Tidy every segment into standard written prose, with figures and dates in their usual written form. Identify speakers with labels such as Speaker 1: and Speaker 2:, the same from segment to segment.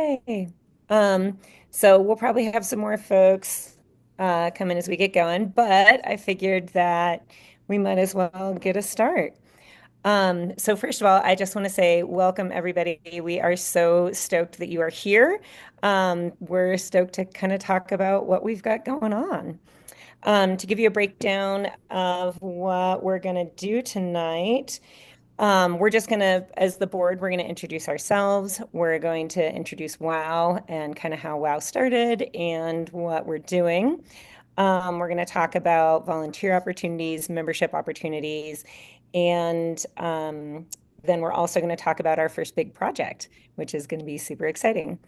Speaker 1: Yay. Um, so we'll probably have some more folks come in as we get going, but I figured that we might as well get a start. So first of all, I just want to say welcome everybody. We are so stoked that you are here. We're stoked to kind of talk about what we've got going on. To give you a breakdown of what we're going to do tonight. We're just going to, as the board, we're going to introduce ourselves. We're going to introduce WOW and kind of how WOW started and what we're doing. We're going to talk about volunteer opportunities, membership opportunities, and then we're also going to talk about our first big project, which is going to be super exciting.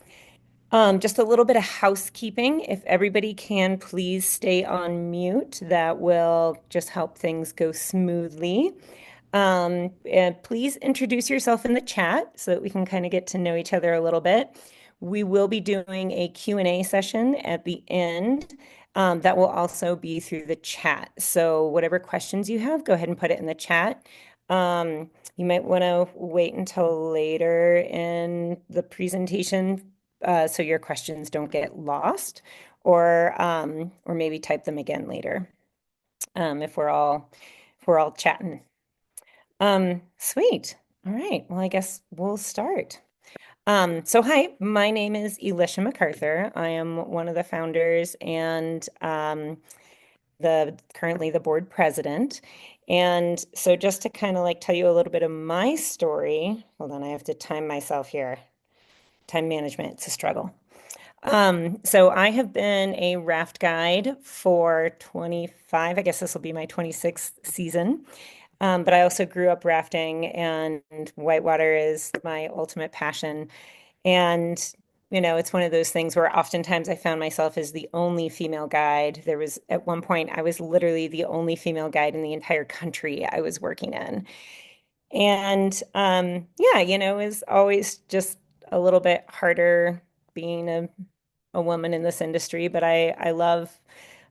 Speaker 1: Just a little bit of housekeeping. If everybody can please stay on mute, that will just help things go smoothly. And please introduce yourself in the chat so that we can kind of get to know each other a little bit. We will be doing a Q&A session at the end. That will also be through the chat. So whatever questions you have, go ahead and put it in the chat. You might want to wait until later in the presentation so your questions don't get lost, or maybe type them again later if we're all chatting. Sweet. All right. Well, I guess we'll start. So hi, my name is Elisha MacArthur. I am one of the founders and the currently the board president. And so just to kind of like tell you a little bit of my story, hold on, I have to time myself here. Time management, it's a struggle. So I have been a raft guide for 25, I guess this will be my 26th season. But I also grew up rafting, and whitewater is my ultimate passion. And, it's one of those things where oftentimes I found myself as the only female guide. There was, at one point, I was literally the only female guide in the entire country I was working in. And yeah, it was always just a little bit harder being a woman in this industry, but I love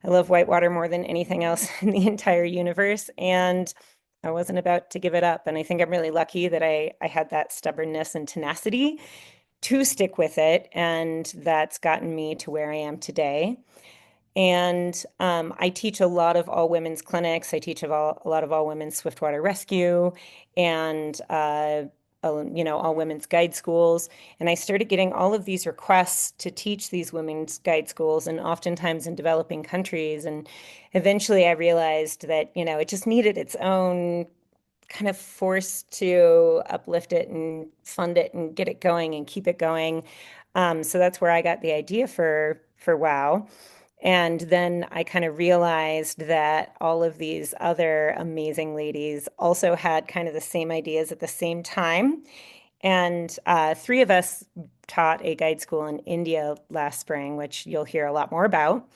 Speaker 1: whitewater more than anything else in the entire universe. And I wasn't about to give it up. And I think I'm really lucky that I had that stubbornness and tenacity to stick with it. And that's gotten me to where I am today. And I teach a lot of all women's clinics. I teach a lot of all women's swiftwater rescue and, all women's guide schools. And I started getting all of these requests to teach these women's guide schools, and oftentimes in developing countries. And eventually I realized that, it just needed its own kind of force to uplift it and fund it and get it going and keep it going. So that's where I got the idea for WOW. And then I kind of realized that all of these other amazing ladies also had kind of the same ideas at the same time. And three of us taught a guide school in India last spring, which you'll hear a lot more about.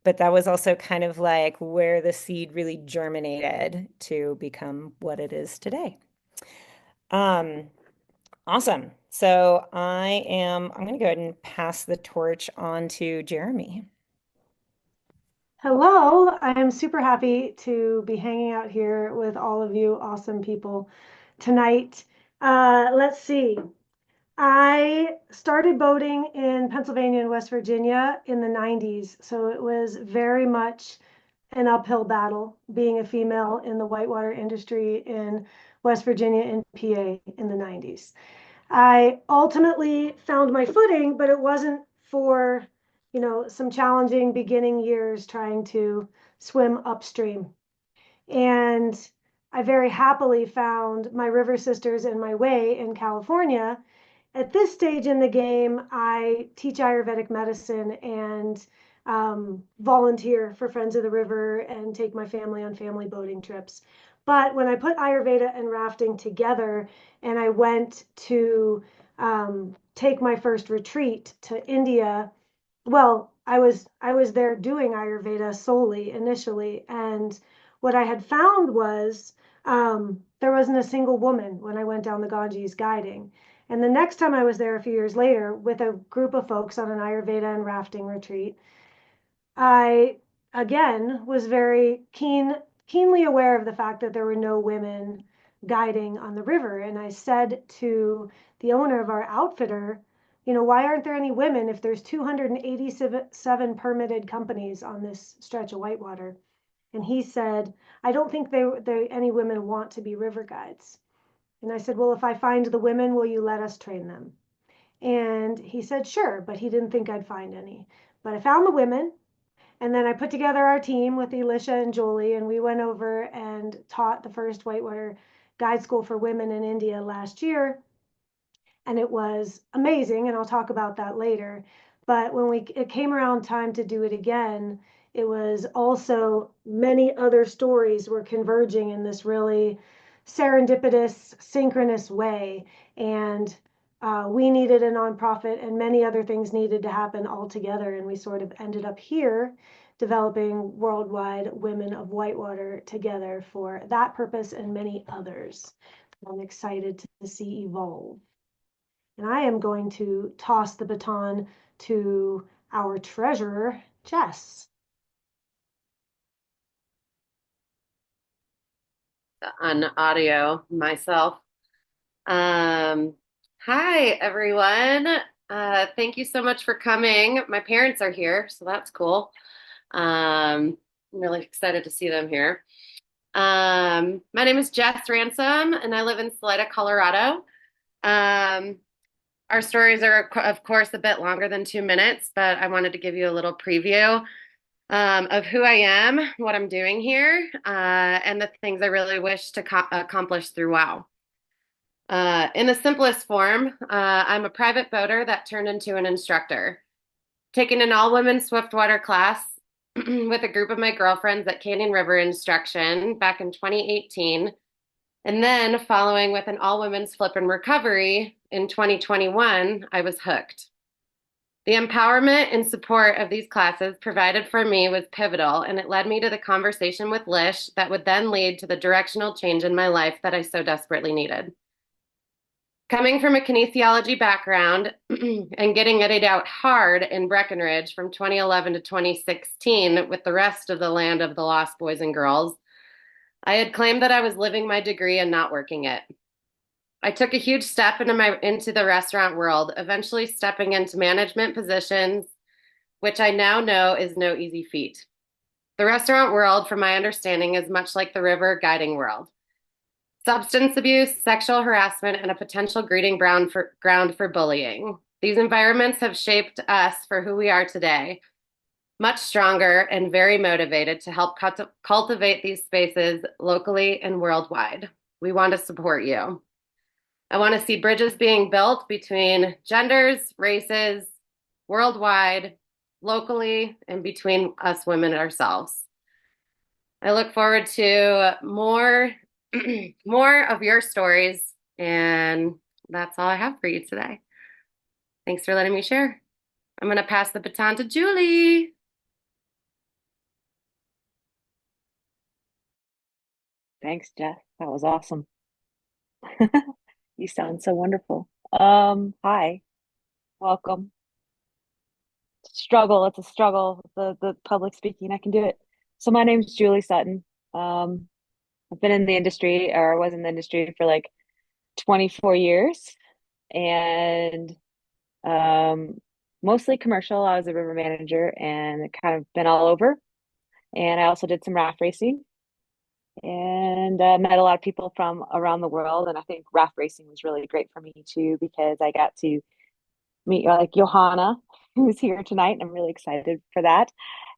Speaker 1: But that was also kind of like where the seed really germinated to become what it is today. Um, awesome. So I'm going to go ahead and pass the torch on to Jeremy.
Speaker 2: Hello, I am super happy to be hanging out here with all of you awesome people tonight. Let's see. I started boating in Pennsylvania and West Virginia in the 90s, so it was very much an uphill battle being a female in the whitewater industry in West Virginia and PA in the 90s. I ultimately found my footing, but it wasn't for, some challenging beginning years trying to swim upstream. And I very happily found my river sisters and my way in California. At this stage in the game, I teach Ayurvedic medicine and volunteer for Friends of the River and take my family on family boating trips. But when I put Ayurveda and rafting together and I went to take my first retreat to India, well, I was there doing Ayurveda solely initially, and what I had found was there wasn't a single woman when I went down the Ganges guiding. And the next time I was there a few years later with a group of folks on an Ayurveda and rafting retreat, I again was very keenly aware of the fact that there were no women guiding on the river. And I said to the owner of our outfitter, why aren't there any women if there's 287 permitted companies on this stretch of whitewater? And he said, I don't think any women want to be river guides. And I said, well, if I find the women, will you let us train them? And he said, sure, but he didn't think I'd find any. But I found the women, and then I put together our team with Elisha and Jolie, and we went over and taught the first whitewater guide school for women in India last year. And it was amazing, and I'll talk about that later. But when it came around time to do it again, it was also many other stories were converging in this really serendipitous, synchronous way. And we needed a nonprofit, and many other things needed to happen all together. And we sort of ended up here developing Worldwide Women of Whitewater together for that purpose and many others. I'm excited to see evolve. And I am going to toss the baton to our treasurer, Jess.
Speaker 3: On audio myself. Um, Hi, everyone. Thank you so much for coming. My parents are here, so that's cool. I'm really excited to see them here. My name is Jess Ransom, and I live in Salida, Colorado. Um, our stories are, of course, a bit longer than 2 minutes, but I wanted to give you a little preview of who I am, what I'm doing here, and the things I really wish to accomplish through WOW. In the simplest form, I'm a private boater that turned into an instructor, taking an all-women swiftwater class with a group of my girlfriends at Canyon River Instruction back in 2018, and then following with an all-women's flip and recovery in 2021, I was hooked. The empowerment and support of these classes provided for me was pivotal, and it led me to the conversation with Lish that would then lead to the directional change in my life that I so desperately needed. Coming from a kinesiology background and getting it out hard in Breckenridge from 2011 to 2016 with the rest of the land of the lost boys and girls, I had claimed that I was living my degree and not working it. I took a huge step into the restaurant world, eventually stepping into management positions, which I now know is no easy feat. The restaurant world, from my understanding, is much like the river guiding world. Substance abuse, sexual harassment, and a potential breeding ground for bullying. These environments have shaped us for who we are today, much stronger and very motivated to help cultivate these spaces locally and worldwide. We want to support you. I want to see bridges being built between genders, races, worldwide, locally, and between us women ourselves. I look forward to more more of your stories, and that's all I have for you today. Thanks for letting me share. I'm going to pass the baton to Julie.
Speaker 4: Thanks, Jeff. That was awesome. You sound so wonderful. Hi, welcome. Struggle, it's a struggle. The public speaking, I can do it. So my name's Julie Sutton. Um, I've been in the industry, or I was in the industry for like 24 years, and um, mostly commercial. I was a river manager and kind of been all over. And I also did some raft racing and met a lot of people from around the world. And I think raft racing was really great for me too, because I got to meet like Johanna, who's here tonight. And I'm really excited for that.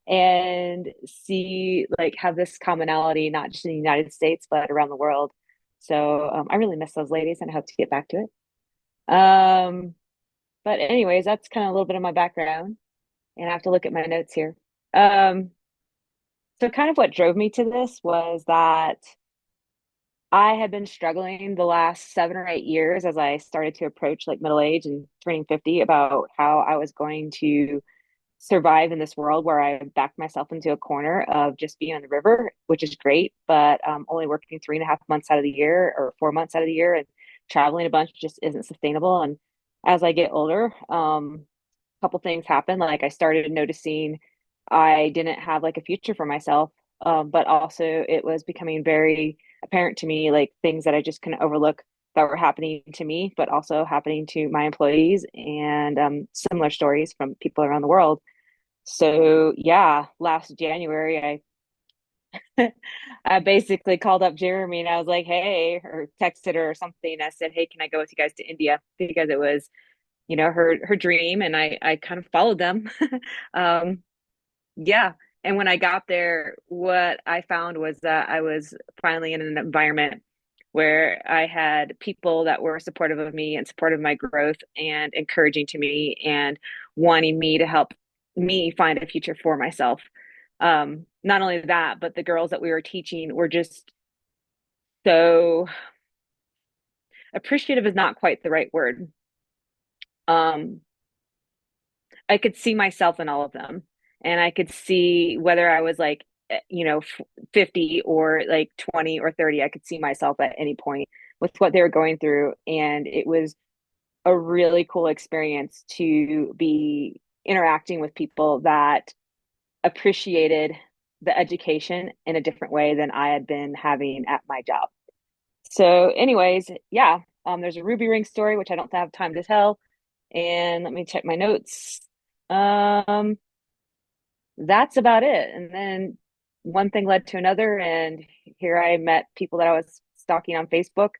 Speaker 4: And see, like, have this commonality, not just in the United States, but around the world. So I really miss those ladies and I hope to get back to it. But anyways, that's kind of a little bit of my background. And I have to look at my notes here. Um, so kind of what drove me to this was that I had been struggling the last 7 or 8 years as I started to approach like middle age and turning 50 about how I was going to survive in this world where I backed myself into a corner of just being on the river, which is great, but only working 3.5 months out of the year or 4 months out of the year and traveling a bunch just isn't sustainable. And as I get older, a couple things happened. Like I started noticing I didn't have like a future for myself, but also it was becoming very apparent to me, like things that I just couldn't overlook that were happening to me, but also happening to my employees, and similar stories from people around the world. So yeah, last January, I basically called up Jeremy and I was like, hey, or texted her or something. I said, hey, can I go with you guys to India? Because it was, her dream, and I kind of followed them. um, yeah. And when I got there, what I found was that I was finally in an environment where I had people that were supportive of me and supportive of my growth and encouraging to me and wanting me to help me find a future for myself. Not only that, but the girls that we were teaching were just so appreciative is not quite the right word. Um, I could see myself in all of them, and I could see whether I was like, 50 or like 20 or 30, I could see myself at any point with what they were going through. And it was a really cool experience to be interacting with people that appreciated the education in a different way than I had been having at my job. So, anyways, yeah, there's a ruby ring story, which I don't have time to tell. And let me check my notes. Um, that's about it. And then one thing led to another, and here I met people that I was stalking on Facebook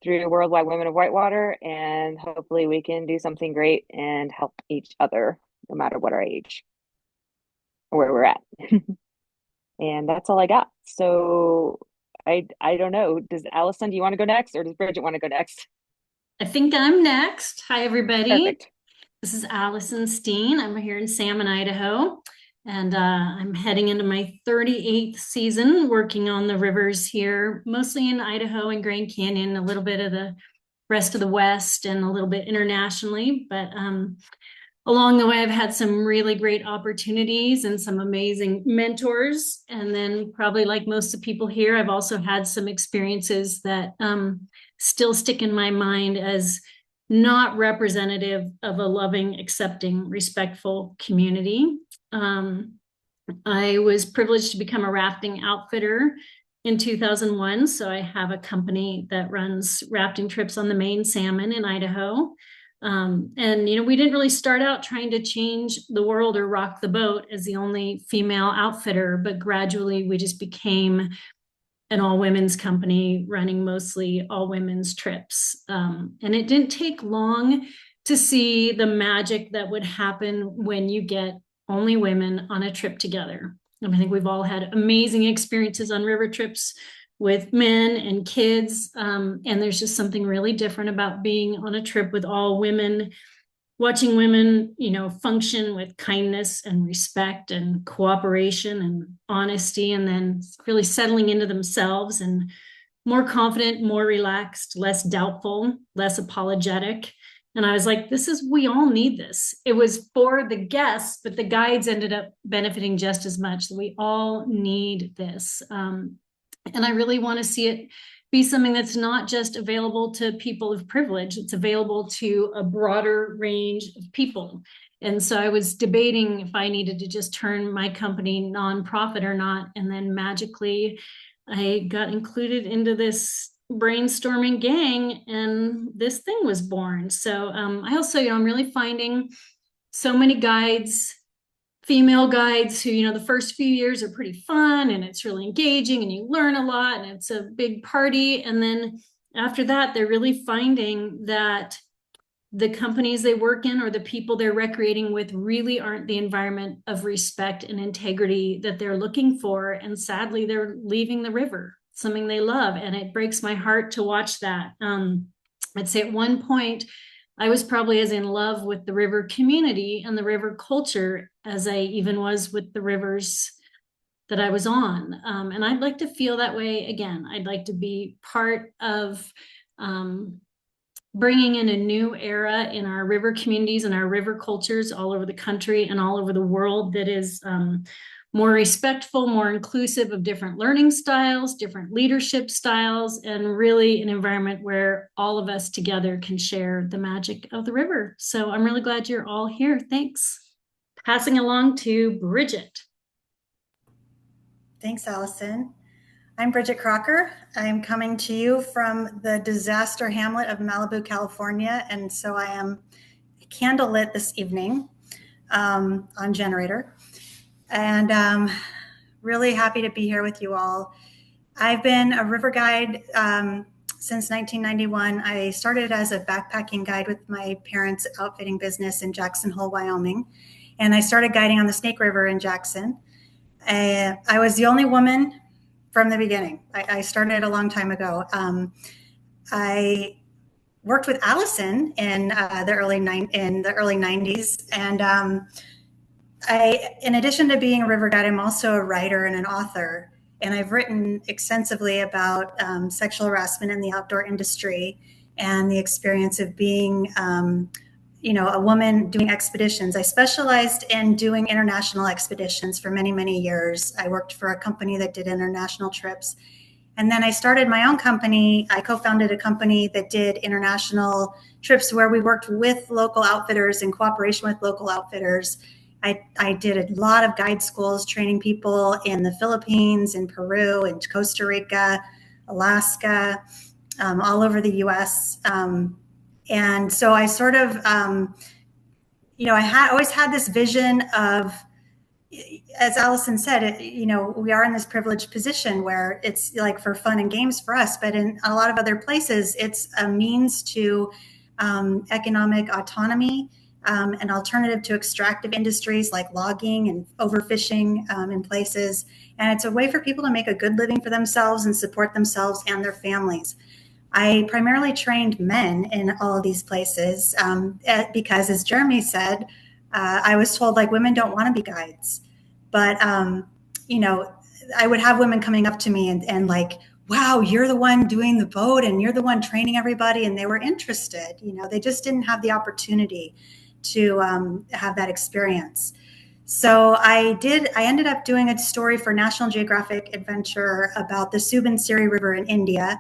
Speaker 4: through Worldwide Women of Whitewater, and hopefully we can do something great and help each other, no matter what our age or where we're at. And that's all I got. So I don't know. Does Allison, do you want to go next, or does Bridget want to go next?
Speaker 5: I think I'm next. Hi, everybody.
Speaker 4: Perfect.
Speaker 5: This is Allison Steen. I'm here in Salmon, Idaho, and I'm heading into my 38th season working on the rivers here, mostly in Idaho and Grand Canyon, a little bit of the rest of the West, and a little bit internationally. But along the way, I've had some really great opportunities and some amazing mentors. And then, probably like most of the people here, I've also had some experiences that still stick in my mind as not representative of a loving, accepting, respectful community. I was privileged to become a rafting outfitter in 2001. So I have a company that runs rafting trips on the main salmon in Idaho. And, we didn't really start out trying to change the world or rock the boat as the only female outfitter, but gradually we just became an all women's company running mostly all women's trips. And it didn't take long to see the magic that would happen when you get only women on a trip together. And I think we've all had amazing experiences on river trips with men and kids. And there's just something really different about being on a trip with all women, watching women, function with kindness and respect and cooperation and honesty, and then really settling into themselves and more confident, more relaxed, less doubtful, less apologetic. And I was like, we all need this. It was for the guests, but the guides ended up benefiting just as much. We all need this. And I really want to see it be something that's not just available to people of privilege, it's available to a broader range of people. And so I was debating if I needed to just turn my company nonprofit or not. And then magically, I got included into this brainstorming gang, and this thing was born. So I also, I'm really finding so many guides, female guides who, the first few years are pretty fun and it's really engaging and you learn a lot and it's a big party. And then after that, they're really finding that the companies they work in or the people they're recreating with really aren't the environment of respect and integrity that they're looking for. And sadly, they're leaving the river, something they love. And it breaks my heart to watch that. I'd say at one point, I was probably as in love with the river community and the river culture as I even was with the rivers that I was on. And I'd like to feel that way again. I'd like to be part of bringing in a new era in our river communities and our river cultures all over the country and all over the world that is more respectful, more inclusive of different learning styles, different leadership styles, and really an environment where all of us together can share the magic of the river. So I'm really glad you're all here. Thanks. Passing along to Bridget.
Speaker 6: Thanks, Allison. I'm Bridget Crocker. I'm coming to you from the disaster hamlet of Malibu, California, and so I am candlelit this evening on generator, and really happy to be here with you all. I've been a river guide since 1991. I started as a backpacking guide with my parents' outfitting business in Jackson Hole, Wyoming, and I started guiding on the Snake River in Jackson. I was the only woman from the beginning. I started a long time ago. I worked with Allison in the early 90s, and in addition to being a river guide, I'm also a writer and an author. And I've written extensively about sexual harassment in the outdoor industry and the experience of being, a woman doing expeditions. I specialized in doing international expeditions for many, many years. I worked for a company that did international trips. And then I started my own company. I co-founded a company that did international trips where we worked with local outfitters in cooperation with local outfitters. I did a lot of guide schools, training people in the Philippines, in Peru, in Costa Rica, Alaska, all over the US. And so I sort of, I always had this vision of, as Allison said, we are in this privileged position where it's like for fun and games for us, but in a lot of other places, it's a means to economic autonomy, an alternative to extractive industries like logging and overfishing in places. And it's a way for people to make a good living for themselves and support themselves and their families. I primarily trained men in all of these places because, as Jeremy said, I was told like women don't want to be guides. But, I would have women coming up to me and like, wow, you're the one doing the boat and you're the one training everybody. And they were interested, they just didn't have the opportunity to have that experience. So I ended up doing a story for National Geographic Adventure about the Subansiri River in India.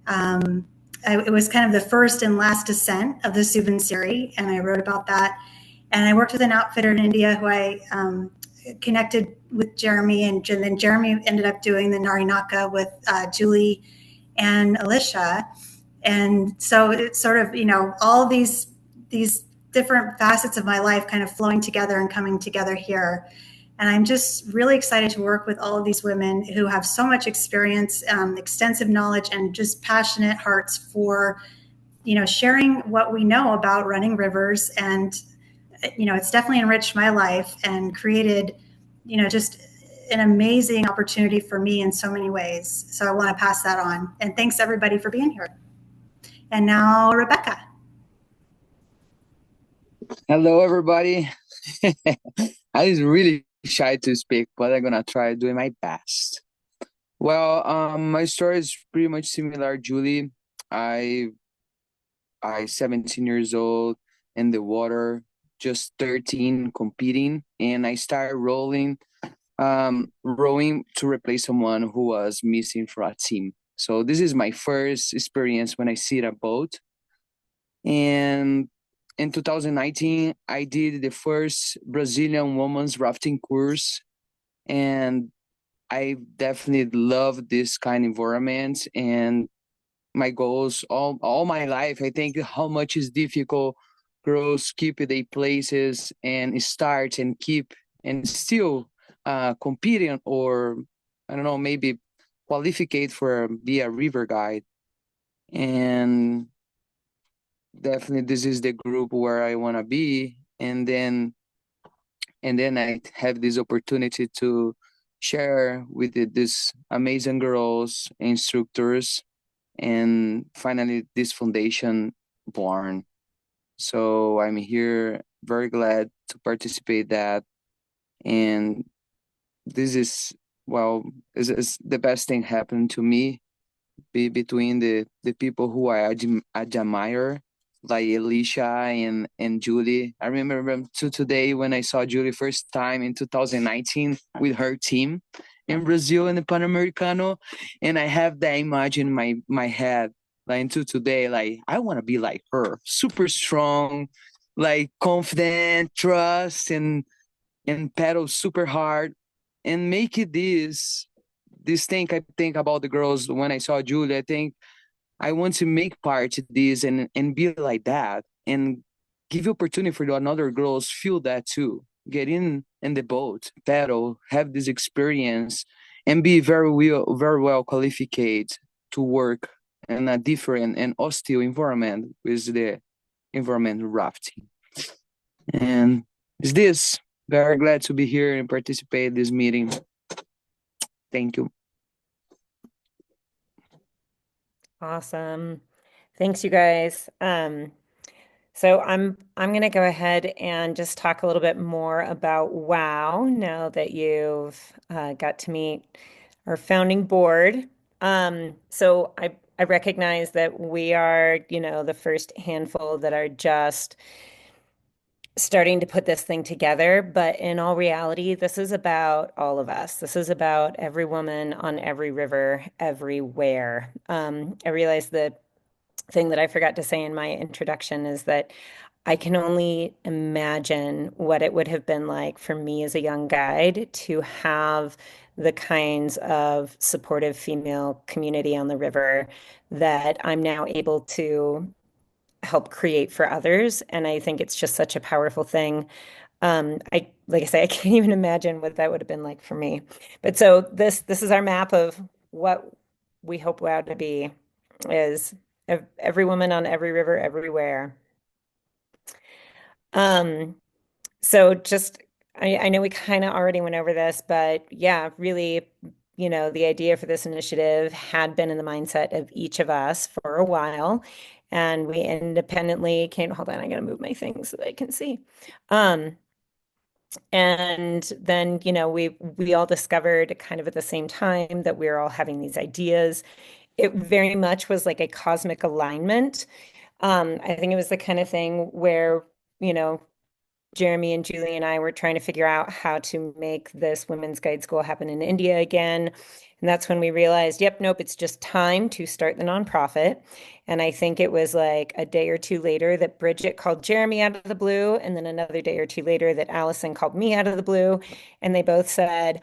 Speaker 6: It was kind of the first and last descent of the Subansiri, and I wrote about that. And I worked with an outfitter in India who I connected with Jeremy, and then Jeremy ended up doing the Narinaka with Julie and Alicia. And so it's sort of, all these different facets of my life kind of flowing together and coming together here. And I'm just really excited to work with all of these women who have so much experience, extensive knowledge, and just passionate hearts for, sharing what we know about running rivers. And, it's definitely enriched my life and created, just an amazing opportunity for me in so many ways. So I want to pass that on. And thanks everybody for being here. And now, Rebecca.
Speaker 7: Hello, everybody. I was really shy to speak, but I'm gonna try doing my best. Well, my story is pretty much similar, Julie. I 17 years old in the water, just 13 competing, and I started rowing to replace someone who was missing for a team. So this is my first experience when I see a boat. And in 2019, I did the first Brazilian women's rafting course, and I definitely love this kind of environment. And my goals all my life, I think how much is difficult girls keep their places and start and keep and still competing, or I don't know, maybe qualificate for be a river guide. And definitely this is the group where I want to be. And then I have this opportunity to share with these amazing girls, instructors, and finally this foundation born. So I'm here, very glad to participate that. And this is, well, is the best thing happened to me, be between the people who I admire, like Alicia and Julie. I remember to today when I saw Julie first time in 2019 with her team in Brazil in the Panamericano, and I have that image in my head. Like until today, like I want to be like her, super strong, like confident, trust, and pedal super hard, and make it this thing I think about the girls when I saw Julie. I think I want to make part of this and be like that and give opportunity for the another girls feel that too. Get in the boat, paddle, have this experience, and be very well qualified to work in a different and hostile environment with the environment rafting. And is this very glad to be here and participate in this meeting. Thank you.
Speaker 1: Awesome. Thanks, you guys. So I'm going to go ahead and just talk a little bit more about WOW now that you've got to meet our founding board. So I recognize that we are, the first handful that are just starting to put this thing together, but in all reality, this is about all of us. This is about every woman on every river, everywhere. I realize the thing that I forgot to say in my introduction is that I can only imagine what it would have been like for me as a young guide to have the kinds of supportive female community on the river that I'm now able to help create for others. And I think it's just such a powerful thing. Like I say, I can't even imagine what that would have been like for me. But so this is our map of what we hope WOW to be is every woman on every river everywhere. Um, so just I know we kind of already went over this, but yeah, really, the idea for this initiative had been in the mindset of each of us for a while. And we independently came, hold on, I gotta move my thing so that I can see. And then, we all discovered kind of at the same time that we were all having these ideas. It very much was like a cosmic alignment. I think it was the kind of thing where, you know, Jeremy and Julie and I were trying to figure out how to make this women's guide school happen in India again. And that's when we realized, yep, nope, it's just time to start the nonprofit. And I think it was like a day or two later that Bridget called Jeremy out of the blue, and then another day or two later that Allison called me out of the blue. And they both said,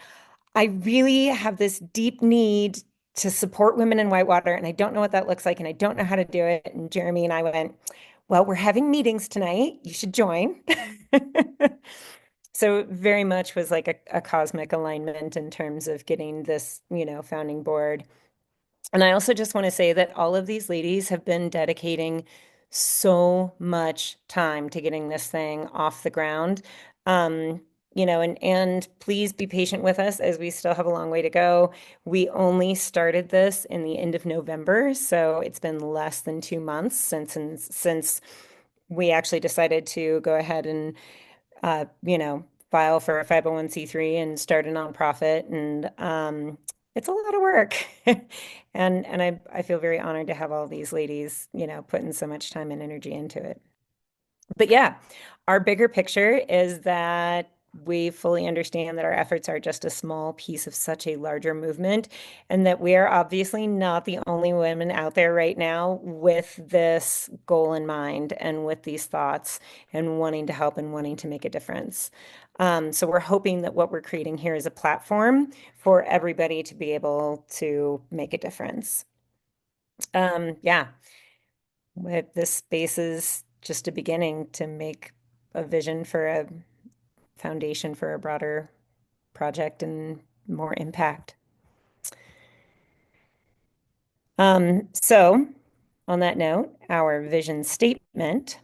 Speaker 1: I really have this deep need to support women in Whitewater, and I don't know what that looks like, and I don't know how to do it. And Jeremy and I went, well, we're having meetings tonight. You should join. So very much was like a cosmic alignment in terms of getting this, founding board. And I also just want to say that all of these ladies have been dedicating so much time to getting this thing off the ground. And please be patient with us as we still have a long way to go. We only started this in the end of November, so it's been less than 2 months since we actually decided to go ahead and file for a 501(c)(3) and start a nonprofit. And it's a lot of work. And I feel very honored to have all these ladies, putting so much time and energy into it. But yeah, our bigger picture is that we fully understand that our efforts are just a small piece of such a larger movement, and that we are obviously not the only women out there right now with this goal in mind and with these thoughts and wanting to help and wanting to make a difference. So we're hoping that what we're creating here is a platform for everybody to be able to make a difference. Yeah, this space is just a beginning to make a vision for a foundation for a broader project and more impact. So on that note, our vision statement: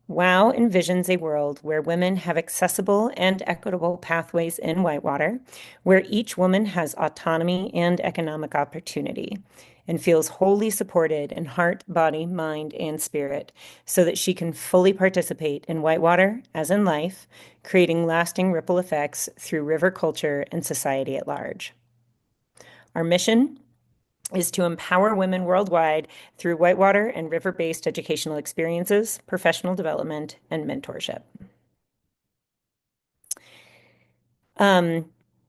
Speaker 1: WOW envisions a world where women have accessible and equitable pathways in Whitewater, where each woman has autonomy and economic opportunity, and feels wholly supported in heart, body, mind, and spirit, so that she can fully participate in Whitewater, as in life, creating lasting ripple effects through river culture and society at large. Our mission is to empower women worldwide through whitewater and river-based educational experiences, professional development, and mentorship.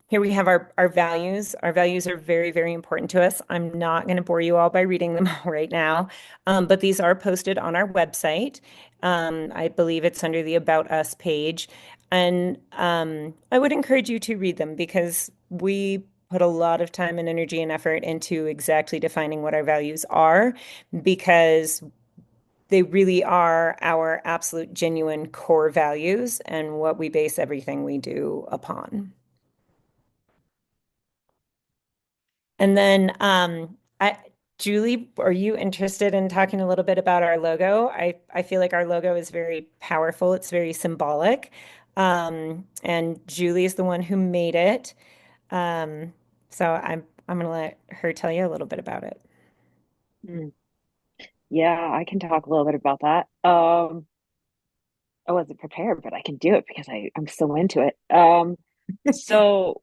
Speaker 1: Here we have our values. Our values are very, very important to us. I'm not going to bore you all by reading them all right now, but these are posted on our website. I believe it's under the About Us page. And I would encourage you to read them because we put a lot of time and energy and effort into exactly defining what our values are because they really are our absolute genuine core values and what we base everything we do upon. And then, Julie, are you interested in talking a little bit about our logo? I feel like our logo is very powerful. It's very symbolic. And Julie is the one who made it. Um, so I'm gonna let her tell you a little bit about it.
Speaker 4: Mm. Yeah, I can talk a little bit about that. I wasn't prepared, but I can do it because I'm so into it. So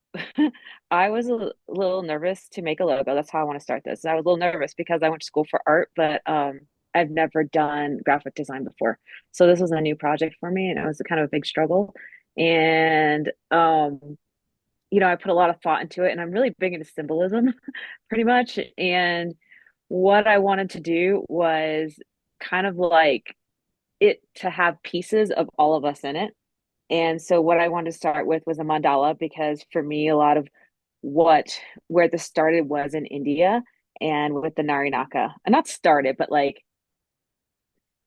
Speaker 4: I was a little nervous to make a logo. That's how I want to start this. I was a little nervous because I went to school for art, but I've never done graphic design before. So this was a new project for me, and it was kind of a big struggle. And I put a lot of thought into it, and I'm really big into symbolism, pretty much. And what I wanted to do was kind of like it to have pieces of all of us in it. And so what I wanted to start with was a mandala because for me, a lot of what where this started was in India and with the Nari Naka. And not started, but like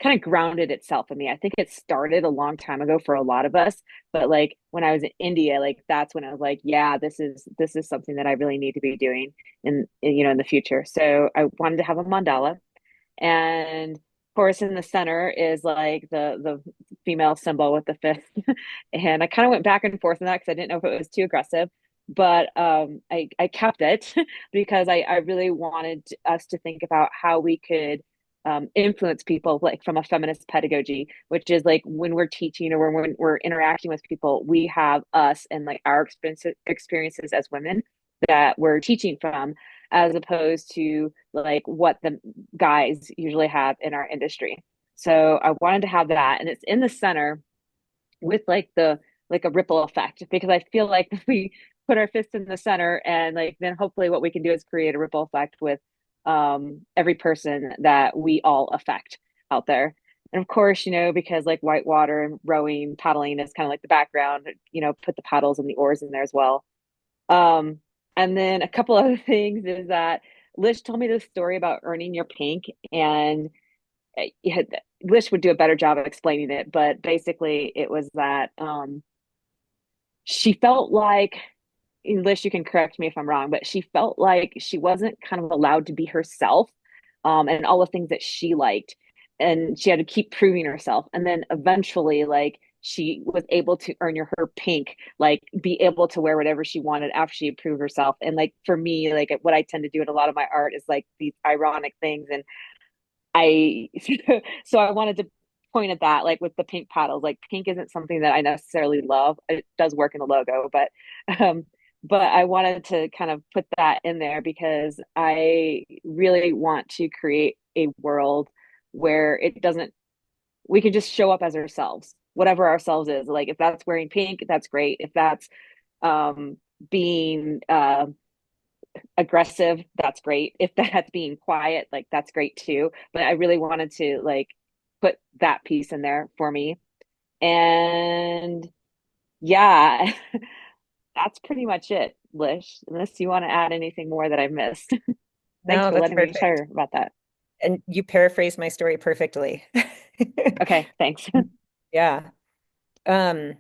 Speaker 4: kind of grounded itself in me. I think it started a long time ago for a lot of us, but like when I was in India, like that's when I was like, yeah, this is something that I really need to be doing in the future. So I wanted to have a mandala. And of course, in the center is like the female symbol with the fist. And I kind of went back and forth on that because I didn't know if it was too aggressive. But I kept it because I really wanted us to think about how we could influence people like from a feminist pedagogy, which is like when we're teaching or when we're interacting with people, we have us and like our experiences as women that we're teaching from, as opposed to like what the guys usually have in our industry. So I wanted to have that, and it's in the center with like a ripple effect because I feel like if we put our fist in the center and like then hopefully what we can do is create a ripple effect with every person that we all affect out there. And of course, because like whitewater and rowing, paddling is kind of like the background, put the paddles and the oars in there as well. Um, and then a couple other things is that Lish told me this story about earning your pink, and uh, Lish would do a better job of explaining it, but basically it was that she felt like, Lish, you can correct me if I'm wrong, but she felt like she wasn't kind of allowed to be herself, and all the things that she liked. And she had to keep proving herself. And then eventually, like, she was able to earn her pink, like, be able to wear whatever she wanted after she proved herself. And, like, for me, like, what I tend to do in a lot of my art is like these ironic things. And I so I wanted to point at that, like with the pink paddles. Like pink isn't something that I necessarily love. It does work in the logo, um, but I wanted to kind of put that in there because I really want to create a world where it doesn't we can just show up as ourselves, whatever ourselves is. Like if that's wearing pink, that's great. If that's um being aggressive, that's great. If that's being quiet, like that's great too. But I really wanted to like put that piece in there for me. And yeah, that's pretty much it, Lish. Unless you want to add anything more that I missed. Thanks
Speaker 1: No,
Speaker 4: for
Speaker 1: that's
Speaker 4: letting me
Speaker 1: perfect.
Speaker 4: share about that.
Speaker 1: And you paraphrased my story perfectly.
Speaker 4: Okay, thanks.
Speaker 1: Yeah. Um,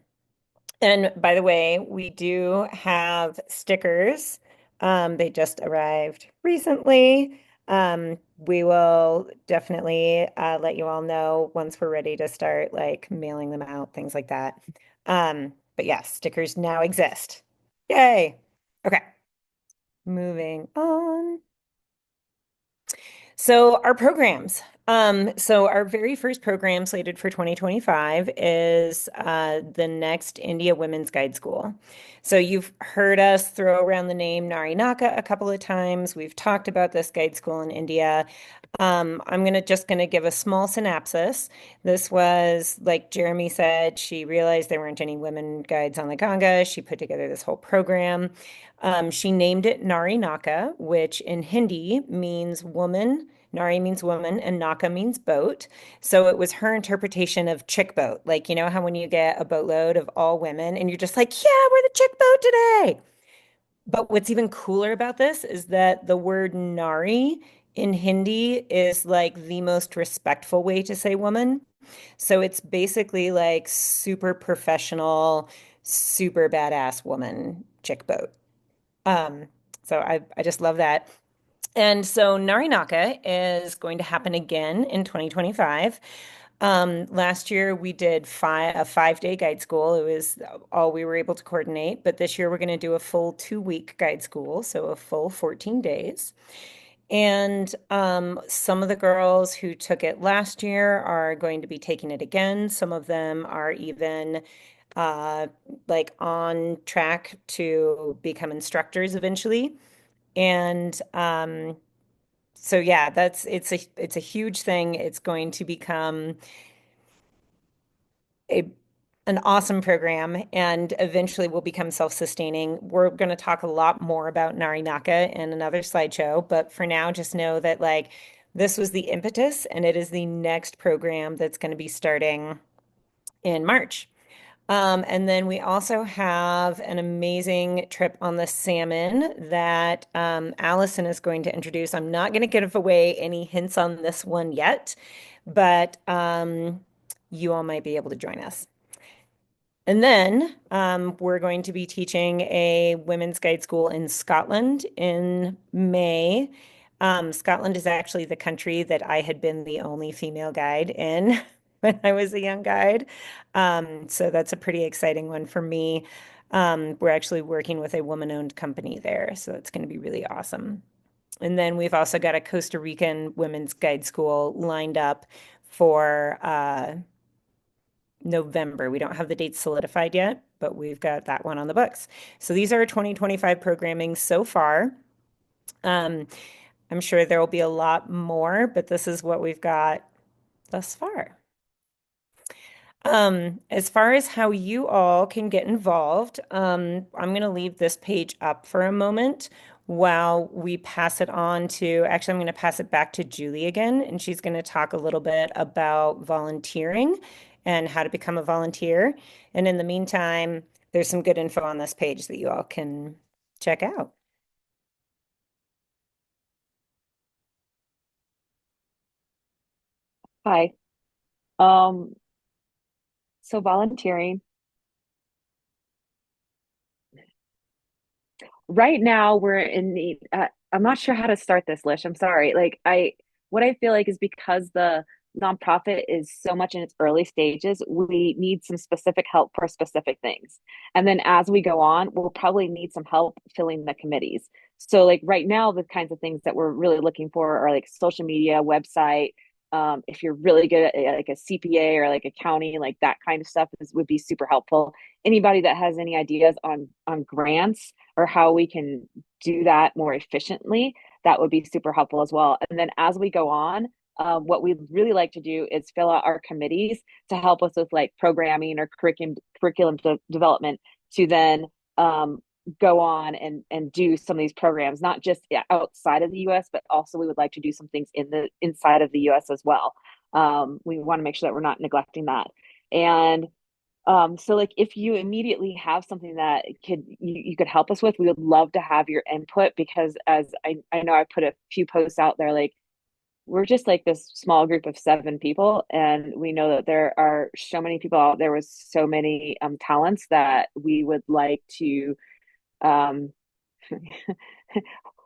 Speaker 1: And by the way, we do have stickers. They just arrived recently. We will definitely let you all know once we're ready to start like mailing them out, things like that. But yes, stickers now exist. Yay. Okay, moving on. So our programs. So our very first program slated for 2025 is the next India Women's Guide School. So you've heard us throw around the name Nari Naka a couple of times. We've talked about this guide school in India. I'm gonna give a small synopsis. This was, like Jeremy said, she realized there weren't any women guides on the Ganga. She put together this whole program. She named it Nari Naka, which in Hindi means woman. Nari means woman and Naka means boat. So it was her interpretation of chick boat. Like, you know how when you get a boatload of all women and you're just like, yeah, we're the chick boat today. But what's even cooler about this is that the word nari in Hindi is like the most respectful way to say woman. So it's basically like super professional, super badass woman chick boat. Um, so I just love that. And so Narinaka is going to happen again in 2025. Last year we did a 5-day guide school. It was all we were able to coordinate, but this year we're going to do a full 2-week guide school, so a full 14 days. And some of the girls who took it last year are going to be taking it again. Some of them are even uh, like on track to become instructors eventually. And so yeah, it's a huge thing. It's going to become a an awesome program and eventually will become self-sustaining. We're going to talk a lot more about Narinaka in another slideshow, but for now, just know that like this was the impetus and it is the next program that's going to be starting in March. And then we also have an amazing trip on the salmon that Allison is going to introduce. I'm not going to give away any hints on this one yet, but you all might be able to join us. And then we're going to be teaching a women's guide school in Scotland in May. Scotland is actually the country that I had been the only female guide in when I was a young guide. So that's a pretty exciting one for me. We're actually working with a woman-owned company there, so it's going to be really awesome. And then we've also got a Costa Rican women's guide school lined up for November. We don't have the dates solidified yet, but we've got that one on the books. So these are 2025 programming so far. Um, I'm sure there will be a lot more, but this is what we've got thus far. As far as how you all can get involved, I'm going to leave this page up for a moment while we pass it on to, actually, I'm going to pass it back to Julie again, and she's going to talk a little bit about volunteering and how to become a volunteer. And in the meantime, there's some good info on this page that you all can check out.
Speaker 4: Hi. Um, so volunteering. Right now we're in the I'm not sure how to start this, Lish. I'm sorry. What I feel like is because the nonprofit is so much in its early stages, we need some specific help for specific things. And then as we go on, we'll probably need some help filling the committees. So like right now, the kinds of things that we're really looking for are like social media, website. If you're really good at like a CPA or like accounting, like that kind of stuff would be super helpful. Anybody that has any ideas on grants or how we can do that more efficiently, that would be super helpful as well. And then as we go on, what we'd really like to do is fill out our committees to help us with like programming or curriculum development to then go on and do some of these programs, not just outside of the US, but also we would like to do some things in the inside of the US as well. We want to make sure that we're not neglecting that. And so like if you immediately have something that you could help us with, we would love to have your input because as I know I put a few posts out there, like we're just like this small group of 7 people, and we know that there are so many people out there with so many talents that we would like to um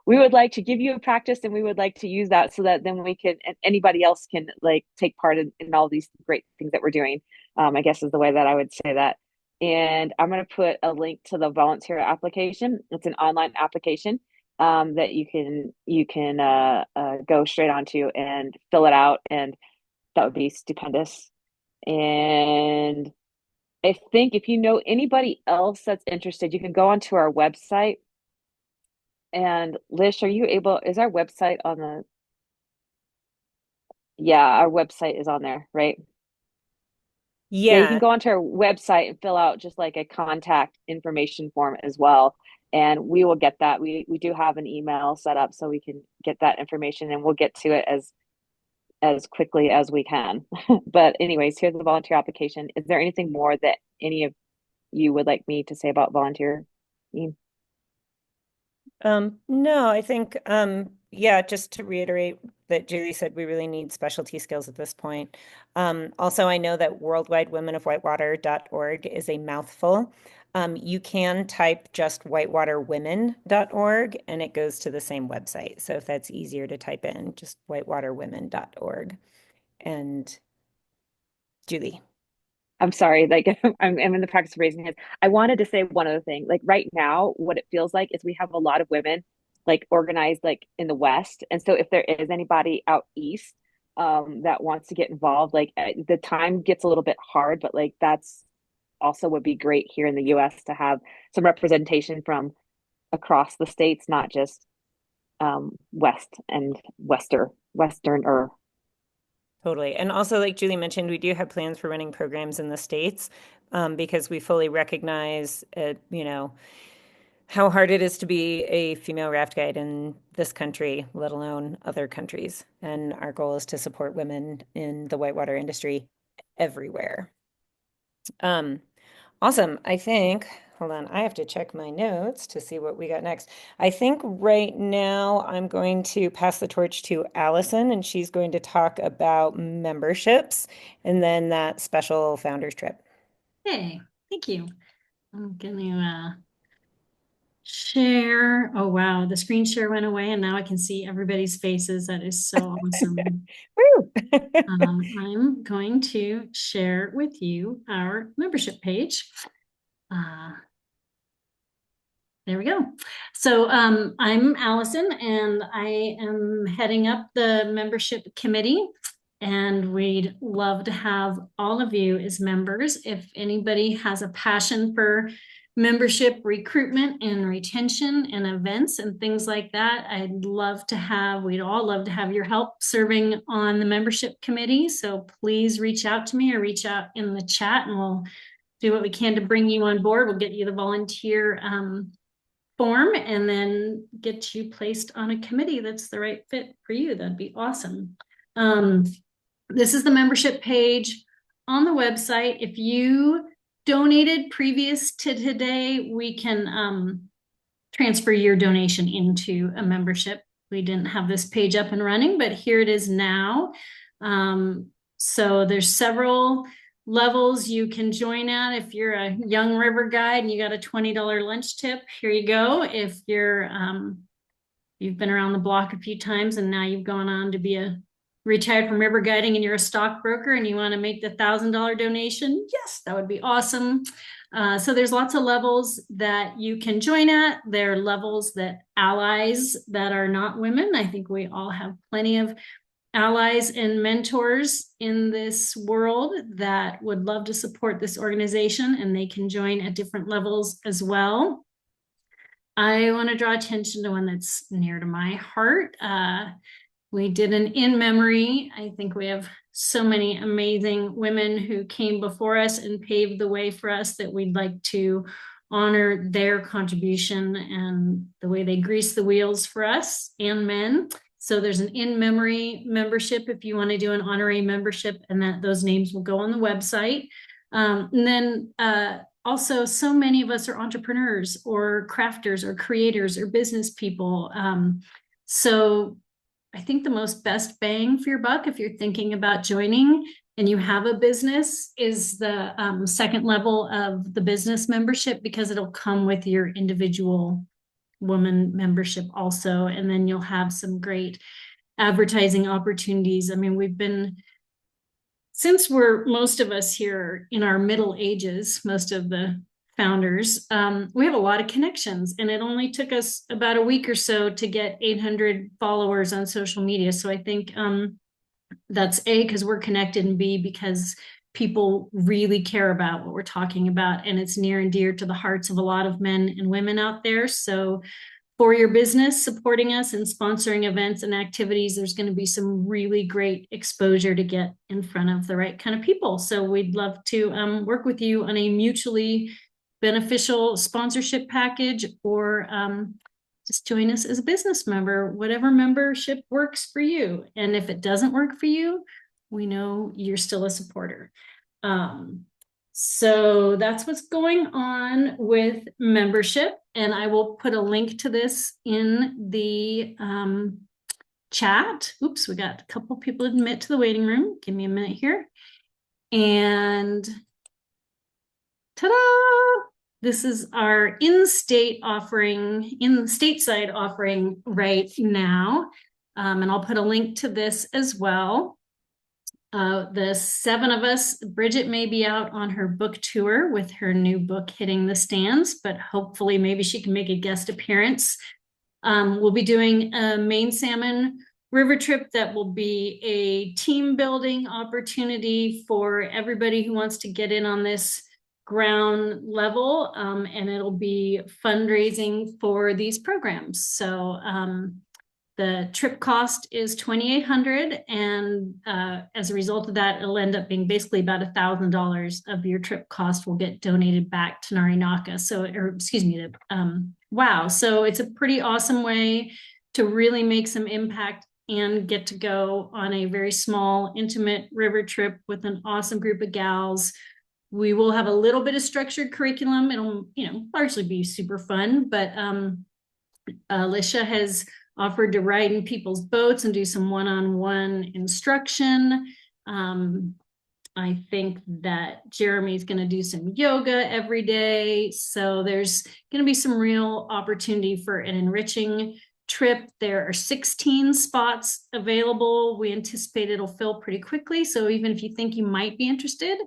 Speaker 4: we would like to give you a practice and we would like to use that so that then we can and anybody else can like take part in all these great things that we're doing. I guess is the way that I would say that. And I'm going to put a link to the volunteer application. It's an online application that you can go straight onto and fill it out, and that would be stupendous. And I think if you know anybody else that's interested, you can go onto our website. And Lish, is our website on the, yeah, our website is on there, right? Yeah, you can
Speaker 1: Yeah,
Speaker 4: go onto our website and fill out just like a contact information form as well. And we will get that. We do have an email set up so we can get that information and we'll get to it as quickly as we can. But anyways, here's the volunteer application. Is there anything more that any of you would like me to say about volunteering?
Speaker 1: No, I think, yeah, just to reiterate that Julie said we really need specialty skills at this point. Also, I know that Worldwide Women of Whitewater.org is a mouthful. You can type just whitewaterwomen.org and it goes to the same website. So if that's easier to type in, just whitewaterwomen.org. And Julie.
Speaker 4: I'm sorry, like I'm in the practice of raising hands. I wanted to say one other thing. Like right now, what it feels like is we have a lot of women like organized like in the West. And so if there is anybody out east that wants to get involved, like the time gets a little bit hard, but like that's also would be great here in the US to have some representation from across the states, not just West and Western or
Speaker 1: Totally. And also, like Julie mentioned, we do have plans for running programs in the States because we fully recognize, how hard it is to be a female raft guide in this country, let alone other countries. And our goal is to support women in the whitewater industry everywhere. Um, Awesome. I think, hold on, I have to check my notes to see what we got next. I think right now I'm going to pass the torch to Allison, and she's going to talk about memberships and then that special founders trip.
Speaker 5: Hey, thank you. I'm gonna share. Oh, wow. The screen share went away and now I can see everybody's faces. That is so awesome.
Speaker 1: Woo!
Speaker 5: I'm going to share with you our membership page. There we go. So I'm Allison and I am heading up the membership committee. And we'd love to have all of you as members. If anybody has a passion for membership recruitment and retention and events and things like that, we'd all love to have your help serving on the membership committee. So please reach out to me or reach out in the chat and we'll do what we can to bring you on board. We'll get you the volunteer form and then get you placed on a committee that's the right fit for you. That'd be awesome. This is the membership page on the website. If you donated previous to today, we can transfer your donation into a membership. We didn't have this page up and running, but here it is now. So there's several levels you can join at. If you're a young river guide and you got a $20 lunch tip, here you go. If you've been around the block a few times and now you've gone on to be a retired from river guiding and you're a stockbroker and you want to make the $1,000 donation, yes, that would be awesome. So there's lots of levels that you can join at. There are levels that allies that are not women. I think we all have plenty of allies and mentors in this world that would love to support this organization, and they can join at different levels as well. I want to draw attention to one that's near to my heart. We did an in memory. I think we have so many amazing women who came before us and paved the way for us that we'd like to honor their contribution and the way they grease the wheels for us and men. So there's an in memory membership if you want to do an honorary membership, and those names will go on the website. And then also, so many of us are entrepreneurs or crafters or creators or business people. So I think the most best bang for your buck, if you're thinking about joining and you have a business, is the second level of the business membership, because it'll come with your individual woman membership also. And then you'll have some great advertising opportunities. I mean, since most of us here in our middle ages, most of the founders, we have a lot of connections, and it only took us about a week or so to get 800 followers on social media. So I think that's A, because we're connected, and B, because people really care about what we're talking about, and it's near and dear to the hearts of a lot of men and women out there. So for your business supporting us and sponsoring events and activities, there's going to be some really great exposure to get in front of the right kind of people. So we'd love to work with you on a mutually beneficial sponsorship package, or just join us as a business member, whatever membership works for you. And if it doesn't work for you, we know you're still a supporter. So that's what's going on with membership. And I will put a link to this in the chat. Oops, we got a couple people admit to the waiting room. Give me a minute here. And ta-da! This is our in-state offering, stateside offering right now. And I'll put a link to this as well. The 7 of us, Bridget may be out on her book tour with her new book hitting the stands, but hopefully maybe she can make a guest appearance. We'll be doing a Maine salmon river trip that will be a team building opportunity for everybody who wants to get in on this ground level, and it'll be fundraising for these programs. So the trip cost is $2,800, and as a result of that, it'll end up being basically about $1,000 of your trip cost will get donated back to Narinaka. So, or excuse me, to WOW. So it's a pretty awesome way to really make some impact and get to go on a very small, intimate river trip with an awesome group of gals. We will have a little bit of structured curriculum. It'll, largely be super fun, but Alicia has offered to ride in people's boats and do some one-on-one instruction. I think that Jeremy's going to do some yoga every day. So there's going to be some real opportunity for an enriching trip. There are 16 spots available. We anticipate it'll fill pretty quickly. So even if you think you might be interested,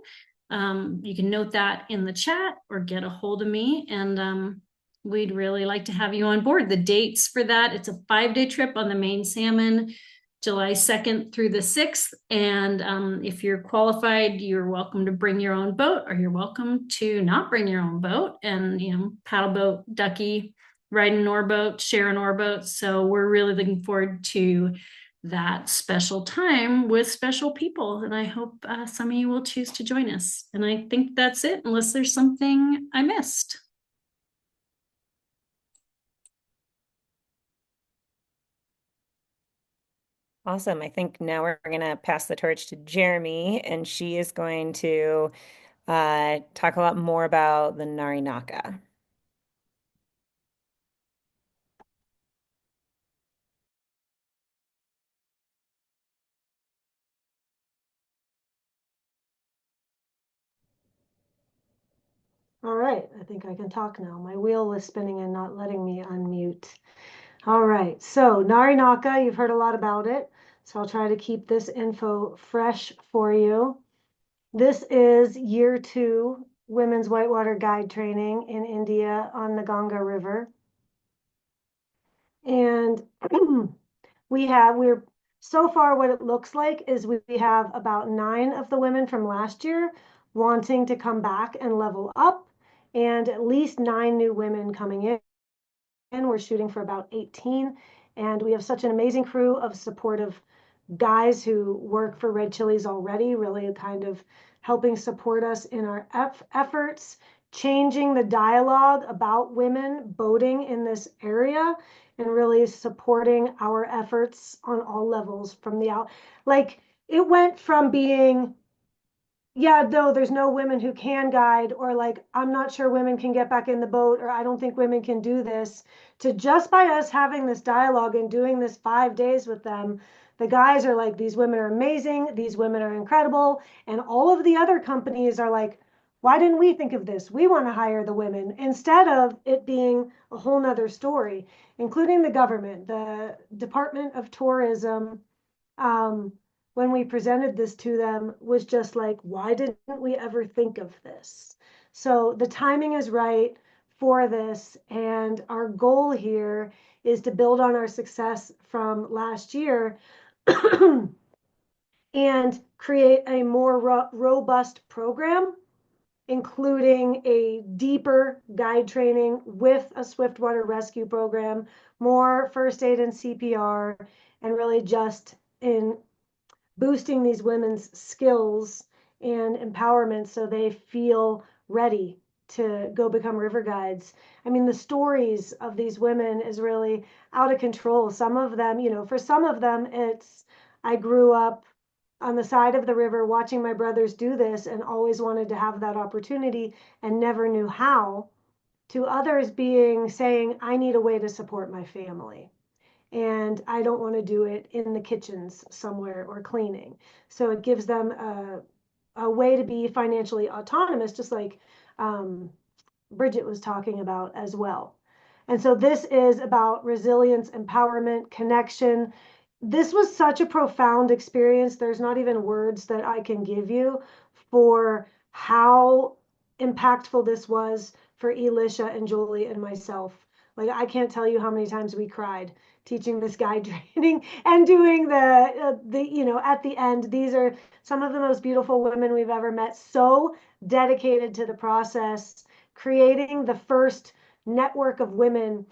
Speaker 5: you can note that in the chat or get a hold of me, and we'd really like to have you on board. The dates for that, it's a 5-day trip on the Maine salmon, July 2nd through the 6th. And if you're qualified, you're welcome to bring your own boat, or you're welcome to not bring your own boat and, paddle boat, ducky, ride an oar boat, share an oar boat. So we're really looking forward to that special time with special people. And I hope some of you will choose to join us. And I think that's it, unless there's something I missed.
Speaker 1: Awesome. I think now we're going to pass the torch to Jeremy, and she is going to talk a lot more about the Narinaka.
Speaker 2: All right, I think I can talk now. My wheel was spinning and not letting me unmute. All right, so Narinaka, you've heard a lot about it, so I'll try to keep this info fresh for you. This is year 2 women's whitewater guide training in India on the Ganga River. And we're so far what it looks like is we have about 9 of the women from last year wanting to come back and level up, and at least 9 new women coming in. And we're shooting for about 18, and we have such an amazing crew of supportive guys who work for Red Chilies already, really kind of helping support us in our efforts, changing the dialogue about women boating in this area, and really supporting our efforts on all levels from the out. Like, it went from being, yeah, no, there's no women who can guide, or like, I'm not sure women can get back in the boat, or I don't think women can do this, to just by us having this dialogue and doing this 5 days with them, the guys are like, these women are amazing, these women are incredible. And all of the other companies are like, why didn't we think of this? We want to hire the women, instead of it being a whole nother story, including the government, the Department of Tourism. When we presented this to them, was just like, why didn't we ever think of this? So the timing is right for this, and our goal here is to build on our success from last year and create a more robust program, including a deeper guide training with a swiftwater rescue program, more first aid and CPR, and really just in boosting these women's skills and empowerment so they feel ready to go become river guides. I mean, the stories of these women is really out of control. Some of them, for some of them, it's, I grew up on the side of the river watching my brothers do this and always wanted to have that opportunity and never knew how, to others being saying, I need a way to support my family. And I don't want to do it in the kitchens somewhere or cleaning. So it gives them a way to be financially autonomous, just like Bridget was talking about as well. And so this is about resilience, empowerment, connection. This was such a profound experience. There's not even words that I can give you for how impactful this was for Elisha and Julie and myself. Like, I can't tell you how many times we cried teaching this guide training and doing at the end, these are some of the most beautiful women we've ever met, so dedicated to the process, creating the first network of women.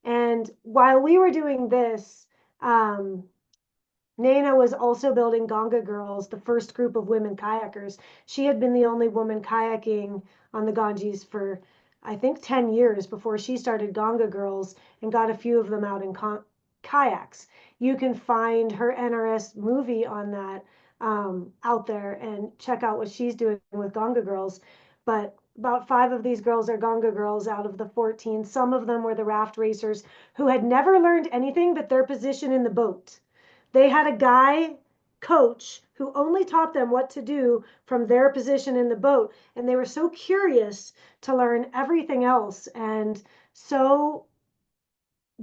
Speaker 2: And while we were doing this, Nana was also building Ganga Girls, the first group of women kayakers. She had been the only woman kayaking on the Ganges for, I think, 10 years before she started Ganga Girls and got a few of them out in kayaks. You can find her NRS movie on that out there and check out what she's doing with Ganga Girls. But about 5 of these girls are Ganga Girls out of the 14. Some of them were the raft racers who had never learned anything but their position in the boat. They had a guy coach who only taught them what to do from their position in the boat. And they were so curious to learn everything else and so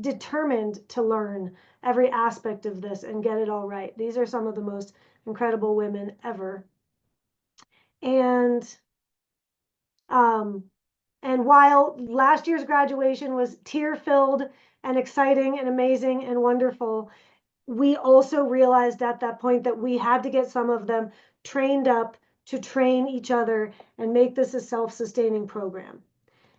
Speaker 2: determined to learn every aspect of this and get it all right. These are some of the most incredible women ever. And um, and while last year's graduation was tear-filled and exciting and amazing and wonderful, we also realized at that point that we had to get some of them trained up to train each other and make this a self-sustaining program.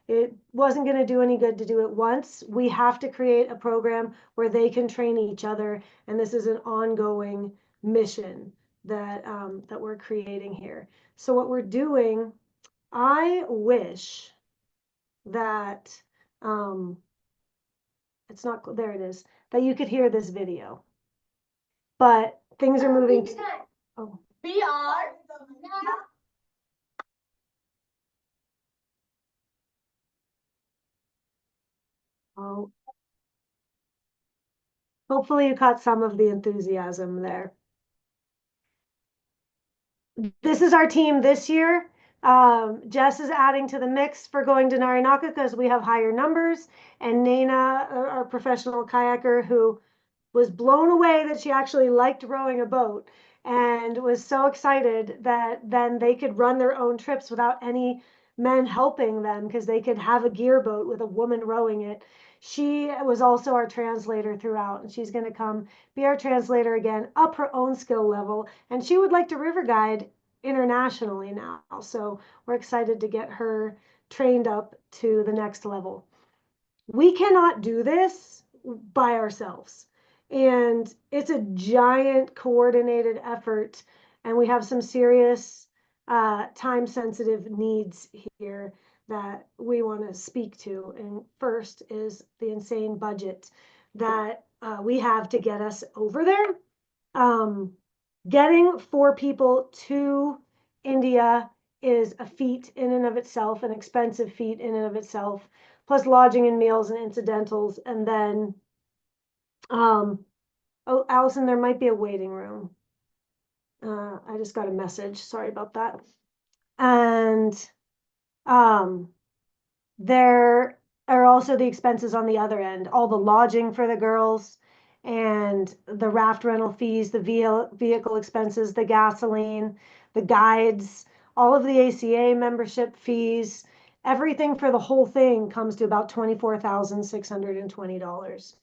Speaker 2: It wasn't going to do any good to do it once. We have to create a program where they can train each other, and this is an ongoing mission that we're creating here. So what we're doing, I wish that it's not there. It is that you could hear this video, but things are moving. Oh. Oh, hopefully you caught some of the enthusiasm there. This is our team this year. Jess is adding to the mix for going to Narinaka because we have higher numbers, and Nana, our professional kayaker, who was blown away that she actually liked rowing a boat and was so excited that then they could run their own trips without any men helping them because they could have a gear boat with a woman rowing it. She was also our translator throughout, and she's going to come be our translator again, up her own skill level. And she would like to river guide internationally now. So we're excited to get her trained up to the next level. We cannot do this by ourselves. And it's a giant coordinated effort. And we have some serious time sensitive needs here that we want to speak to. And first is the insane budget that we have to get us over there. Getting 4 people to India is a feat in and of itself, an expensive feat in and of itself, plus lodging and meals and incidentals. And then, oh, Allison, there might be a waiting room. I just got a message. Sorry about that. And there are also the expenses on the other end, all the lodging for the girls and the raft rental fees, the vehicle expenses, the gasoline, the guides, all of the ACA membership fees, everything for the whole thing comes to about $24,620.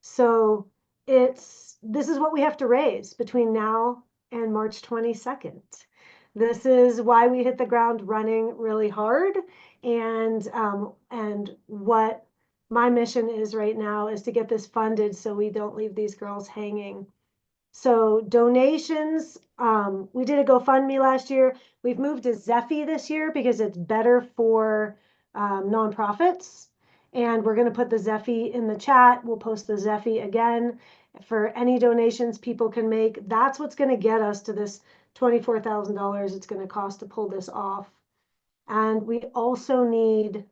Speaker 2: So this is what we have to raise between now and March 22nd. This is why we hit the ground running really hard. And what my mission is right now is to get this funded so we don't leave these girls hanging. So donations, we did a GoFundMe last year. We've moved to Zephy this year because it's better for nonprofits. And we're going to put the Zephy in the chat. We'll post the Zephy again. for any donations people can make. That's what's going to get us to this $24,000 it's going to cost to pull this off. And we also need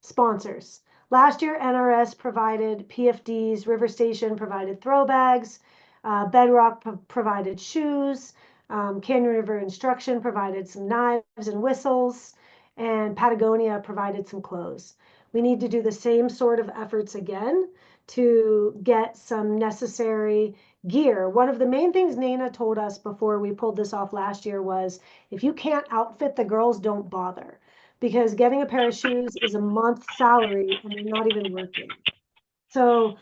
Speaker 2: sponsors. Last year, NRS provided PFDs, River Station provided throw bags, Bedrock provided shoes, Canyon River Instruction provided some knives and whistles, and Patagonia provided some clothes. We need to do the same sort of efforts again to get some necessary gear. One of the main things Nana told us before we pulled this off last year was, if you can't outfit the girls, don't bother, because getting a pair of shoes is a month's salary and they're not even working. So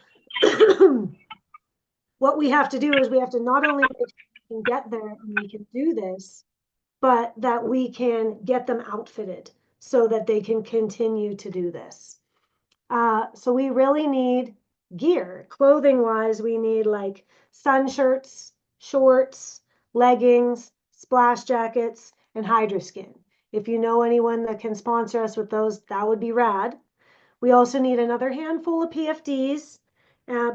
Speaker 2: what we have to do is we have to not only make sure we can get there and we can do this, but that we can get them outfitted so that they can continue to do this. So we really need gear. Clothing wise, we need like sun shirts, shorts, leggings, splash jackets, and Hydroskin. If you know anyone that can sponsor us with those, that would be rad. We also need another handful of PFDs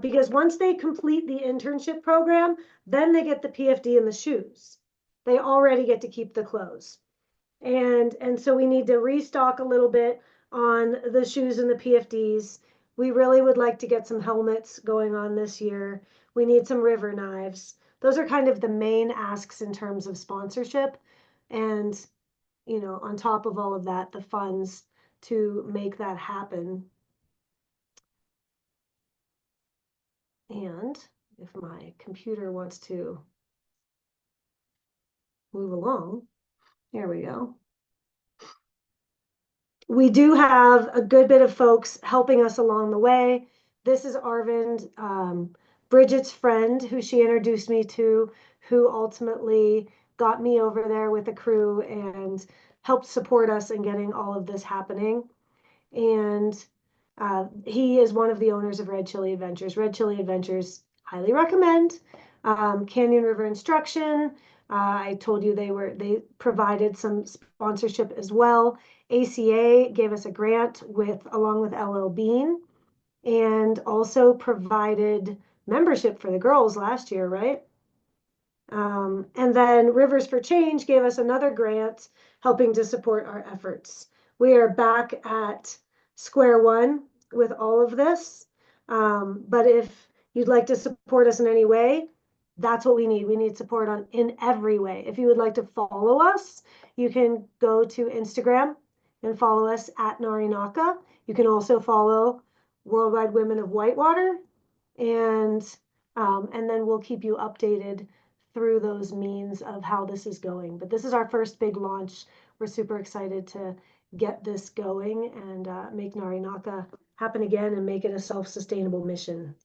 Speaker 2: because once they complete the internship program, then they get the PFD and the shoes. They already get to keep the clothes. And so we need to restock a little bit on the shoes and the PFDs. We really would like to get some helmets going on this year. We need some river knives. Those are kind of the main asks in terms of sponsorship. And, you know, on top of all of that, the funds to make that happen. And if my computer wants to move along, here we go. We do have a good bit of folks helping us along the way. This is Arvind, Bridget's friend, who she introduced me to, who ultimately got me over there with the crew and helped support us in getting all of this happening. And he is one of the owners of Red Chili Adventures. Red Chili Adventures, highly recommend. Canyon River Instruction, I told you they provided some sponsorship as well. ACA gave us a grant along with LL Bean, and also provided membership for the girls last year, right? And then Rivers for Change gave us another grant helping to support our efforts. We are back at square one with all of this. But if you'd like to support us in any way, that's what we need. We need support in every way. If you would like to follow us, you can go to Instagram and follow us at Narinaka. You can also follow Worldwide Women of Whitewater, and then we'll keep you updated through those means of how this is going. But this is our first big launch. We're super excited to get this going and make Narinaka happen again and make it a self-sustainable mission.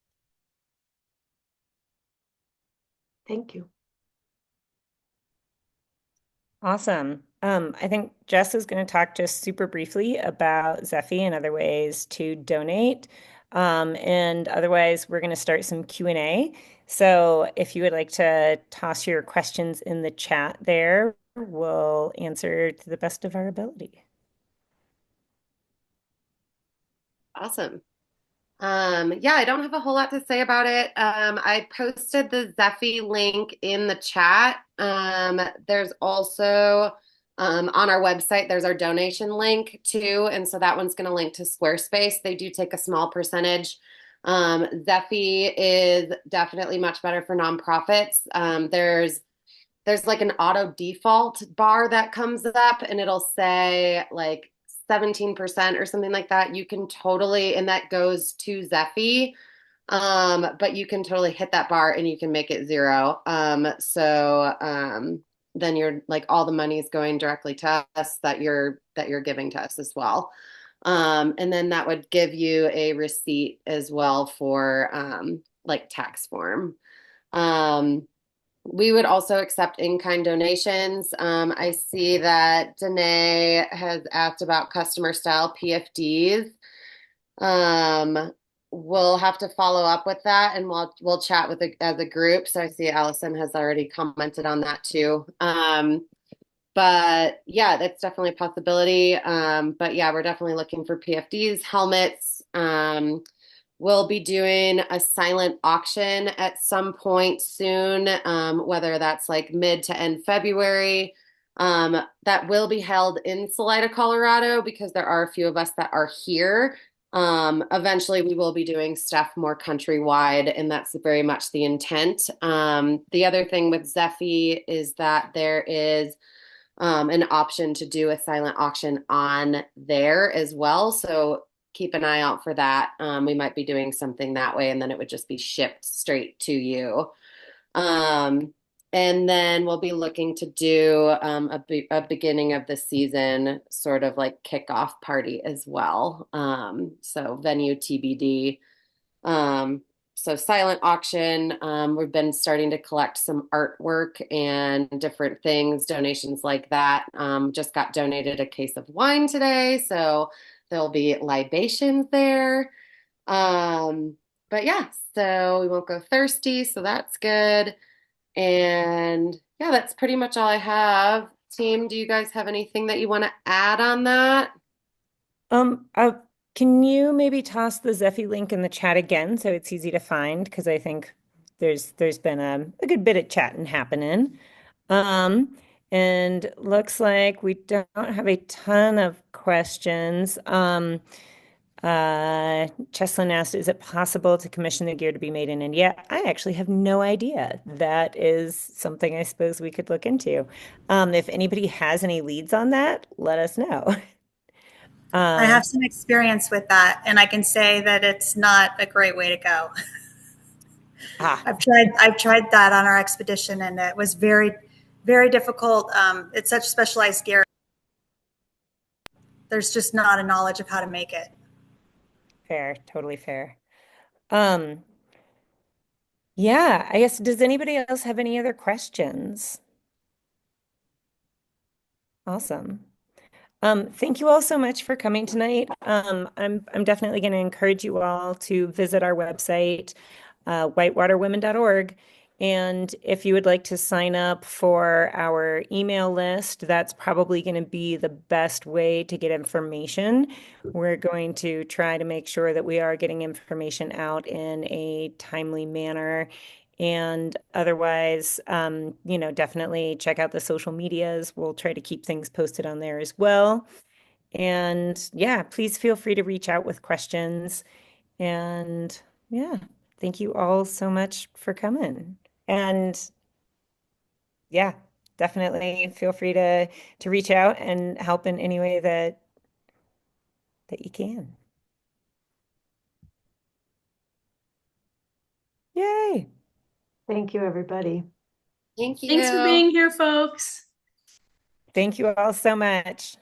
Speaker 2: Thank you.
Speaker 1: Awesome. I think Jess is going to talk just super briefly about Zephy and other ways to donate. And otherwise, we're going to start some Q&A. So if you would like to toss your questions in the chat there, we'll answer to the best of our ability.
Speaker 3: Awesome. Yeah, I don't have a whole lot to say about it. I posted the Zephy link in the chat. There's also on our website, there's our donation link too. And so that one's going to link to Squarespace. They do take a small percentage. Zephy is definitely much better for nonprofits. There's like an auto default bar that comes up and it'll say like 17% or something like that. You can totally, and that goes to Zephy, but you can totally hit that bar and you can make it zero. Then you're like all the money is going directly to us that you're giving to us as well. And then that would give you a receipt as well for like tax form. We would also accept in-kind donations. I see that Danae has asked about customer style PFDs. We'll have to follow up with that and we'll chat as a group. So I see Allison has already commented on that too. But yeah, that's definitely a possibility. But yeah, we're definitely looking for PFDs, helmets, we'll be doing a silent auction at some point soon, whether that's like mid to end February. That will be held in Salida, Colorado, because there are a few of us that are here. Eventually, we will be doing stuff more countrywide, and that's very much the intent. The other thing with Zeffy is that there is an option to do a silent auction on there as well. So keep an eye out for that. We might be doing something that way, and then it would just be shipped straight to you. Um, and then we'll be looking to do a beginning of the season sort of like kickoff party as well. So venue TBD. Um, so silent auction, we've been starting to collect some artwork and different things, donations like that. Just got donated a case of wine today, so there'll be libations there. Um, but yeah, so we won't go thirsty, so that's good. And yeah, that's pretty much all I have. Team, do you guys have anything that you want to add on that?
Speaker 1: Um, uh, can you maybe toss the Zephy link in the chat again so it's easy to find? Because I think there's been a good bit of chatting happening. Um, and looks like we don't have a ton of questions. Cheslin asked, is it possible to commission the gear to be made in India? I actually have no idea. That is something I suppose we could look into. If anybody has any leads on that, let us know.
Speaker 6: I
Speaker 1: Um,
Speaker 6: have some experience with that, and I can say that it's not a great way to go.
Speaker 1: ah,
Speaker 6: I've tried that on our expedition, and it was very, very difficult. It's such specialized gear. There's just not a knowledge of how to make it.
Speaker 1: fair, totally fair. Um, yeah, I guess, does anybody else have any other questions? Awesome. Thank you all so much for coming tonight. I'm definitely going to encourage you all to visit our website, whitewaterwomen.org. And if you would like to sign up for our email list, that's probably going to be the best way to get information. We're going to try to make sure that we are getting information out in a timely manner. And otherwise, definitely check out the social medias. We'll try to keep things posted on there as well. And yeah, please feel free to reach out with questions. And yeah, thank you all so much for coming. And yeah, definitely feel free to reach out and help in any way that you can. Yay.
Speaker 2: Thank you, everybody.
Speaker 3: Thank
Speaker 5: Thanks for
Speaker 3: you.
Speaker 5: being here, folks.
Speaker 1: Thank you all so much.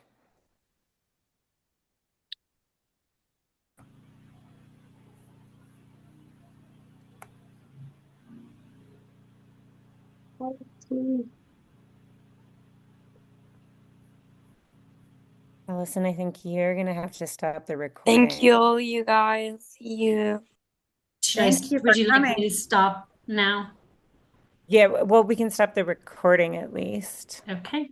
Speaker 1: Allison, I think you're gonna have to stop the
Speaker 8: Thank
Speaker 1: recording.
Speaker 8: you, you guys.
Speaker 6: Thank you for
Speaker 5: Would you like
Speaker 6: coming.
Speaker 5: me to stop now?
Speaker 1: Yeah, well, we can stop the recording at least.
Speaker 5: Okay.